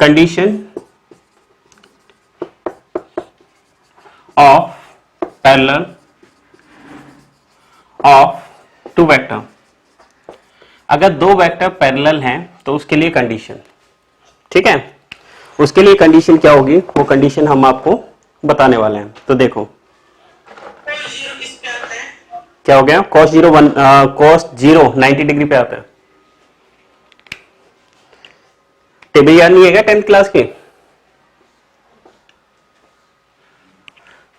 Condition of parallel of two vector. अगर दो vector parallel हैं तो उसके लिए कंडीशन, ठीक है, उसके लिए कंडीशन क्या होगी, वो कंडीशन हम आपको बताने वाले हैं। तो देखो क्या हो गया, cos 0 90 डिग्री पे आता है। टेबल याद नहीं है 10th क्लास के?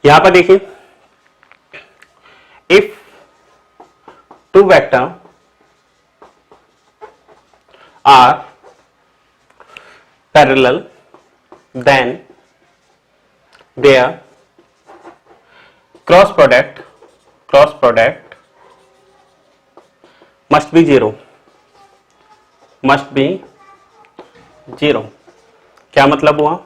यहां पर देखिए, if two vector are parallel then their cross product must be zero। क्या मतलब हुआ?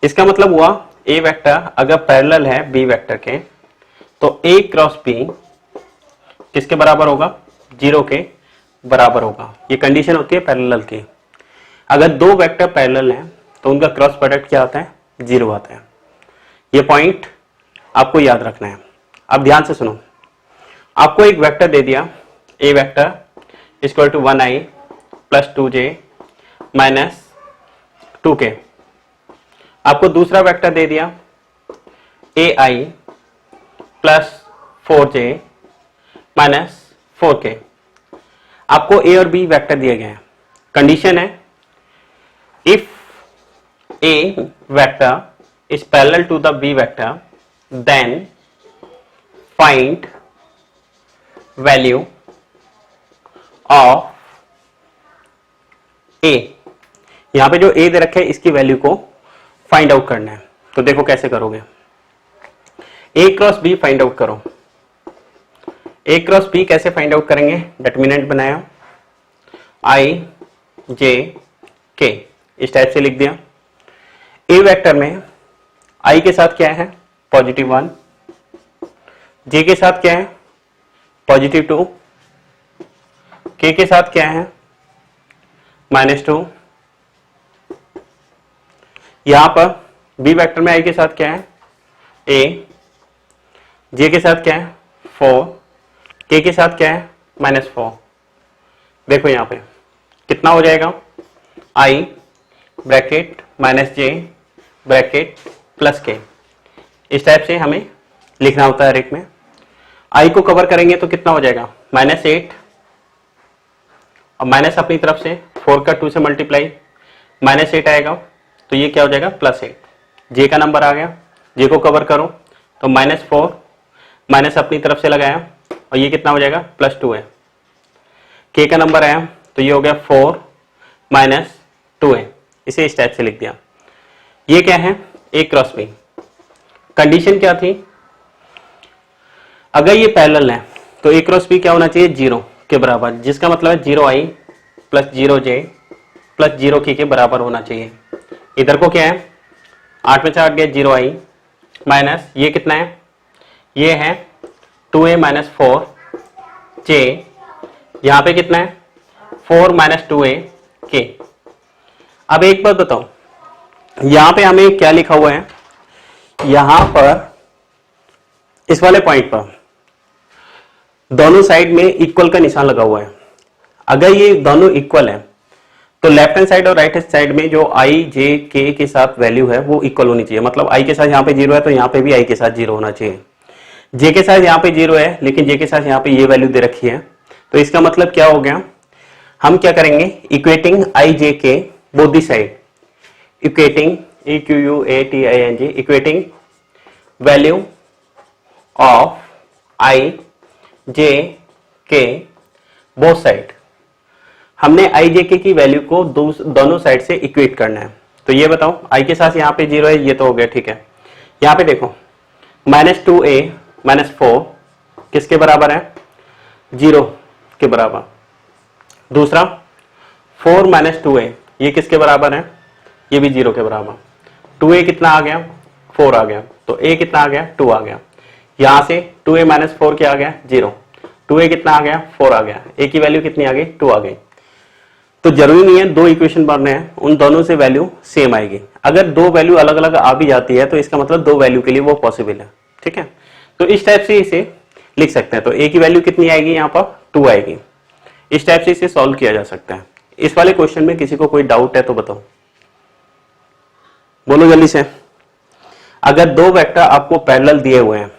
इसका मतलब हुआ ए वेक्टर अगर पैरेलल है बी वेक्टर के तो ए क्रॉस बी किसके बराबर होगा? 0 के बराबर होगा। ये कंडीशन होती है पैरेलल की। अगर दो वेक्टर पैरेलल हैं तो उनका क्रॉस प्रोडक्ट क्या आता है? 0 आता है। ये पॉइंट आपको याद रखना है। अब ध्यान से सुनो, आपको एक वेक्टर दे दिया A vector equal to 1i plus 2j minus 2k। आपको दूसरा वेक्टर दे दिया ai plus 4j minus 4k। आपको ए और बी वेक्टर दिए गए हैं। कंडीशन है if a vector is parallel to the b vector then find value of a। यहां पे जो a दे रखे है इसकी वैल्यू को फाइंड आउट करना है। तो देखो कैसे करोगे, a cross b find out करो। a क्रॉस b कैसे फाइंड आउट करेंगे? डिटरमिनेंट बनाया i j k, इस टाइप से लिख दिया। ए वेक्टर में आई के साथ क्या है? +1, जे के साथ क्या है? +2, के के साथ क्या है? -2। यहां पर बी वेक्टर में आई के साथ क्या है? ए, जे के साथ क्या है? 4, के के साथ क्या है? -4। देखो यहां पे कितना हो जाएगा? आई ब्रैकेट माइनस जे ब्रैकेट प्लस के, इस टाइप से हमें लिखना होता है। एक में आई को कवर करेंगे तो कितना हो जाएगा? -8 और माइनस अपनी तरफ से 4 का 2 से मल्टीप्लाई -8 आएगा तो ये क्या हो जाएगा? +8। जे का नंबर आ गया, जे को कवर करो तो -4 माइनस अपनी तरफ से लगाया और ये कितना हो जाएगा? +2 है। के का नंबर आया तो ये हो गया 4 -2 है। इसे इस टाइप से लिख दिया। ये क्या है? ए क्रॉस बी। कंडीशन क्या थी? अगर ये पैरेलल है तो ए क्रॉस बी क्या होना चाहिए? 0 के बराबर, जिसका मतलब है 0i plus 0j plus 0k के बराबर होना चाहिए। इधर को क्या है? 8 में 4 गया 0i माइनस ये कितना है? ये है 2a माइनस 4j, यहां पे कितना है? 4 माइनस 2a k। अब एक बात बताओ, यहां पे हमें क्या लिखा हुआ है? यहां पर इस वाले पॉइंट पर दोनों साइड में इक्वल का निशान लगा हुआ है। अगर ये दोनों इक्वल है तो लेफ्ट हैंड साइड और राइट हैंड साइड में जो आई जे के के साथ वैल्यू है वो इक्वल होनी चाहिए। मतलब आई के साथ यहाँ पे 0 है तो यहाँ पे भी आई के साथ 0 होना चाहिए। जे के साथ यहाँ पे 0 है लेकिन जे के साथ यहाँ पे ये वैल्यू दे रखी है, तो इसका मतलब क्या हो गया? हम क्या करेंगे? Equating i j k both the side, equating EQUATING, equating value of i j k both side. हमने आई जे के की वैल्यू को दोनों साइड से इक्वेट करना है। तो ये बताओ, आई के साथ यहाँ पे 0 है, ये तो हो गया, ठीक है। यहाँ पे देखो -2a -4 किसके बराबर है? 0 के बराबर। दूसरा 4 -2a ये किसके बराबर है? ये भी 0 के बराबर। 2a कितना आ गया? 4 आ गया। तो a कितना आ गया? 2 आ गया। यहां से 2a - 4 क्या आ गया? 0। 2a कितना आ गया? 4 आ गया। a की वैल्यू कितनी आ गई? 2 आ गई। तो जरूरी नहीं है दो इक्वेशन बनने हैं, उन दोनों से वैल्यू सेम आएगी। अगर दो वैल्यू अलग अलग आ भी जाती है तो इसका मतलब दो वैल्यू के लिए वो पॉसिबल है। ठीक है, तो इस टाइप से इसे लिख सकते हैं। तो ए की वैल्यू कितनी आएगी, यहाँ पर 2 आएगी। इस टाइप से इसे सॉल्व किया जा सकता है। इस वाले क्वेश्चन में किसी को कोई डाउट है तो बताओ, बोलो जल्दी से। अगर दो वेक्टर आपको पैरेलल दिए हुए हैं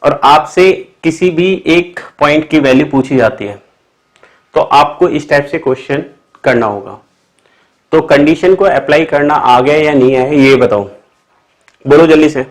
और आपसे किसी भी एक पॉइंट की वैल्यू पूछी जाती है तो आपको इस टाइप से क्वेश्चन करना होगा। तो कंडीशन को अप्लाई करना आ गया या नहीं है ये बताओ, बोलो जल्दी से।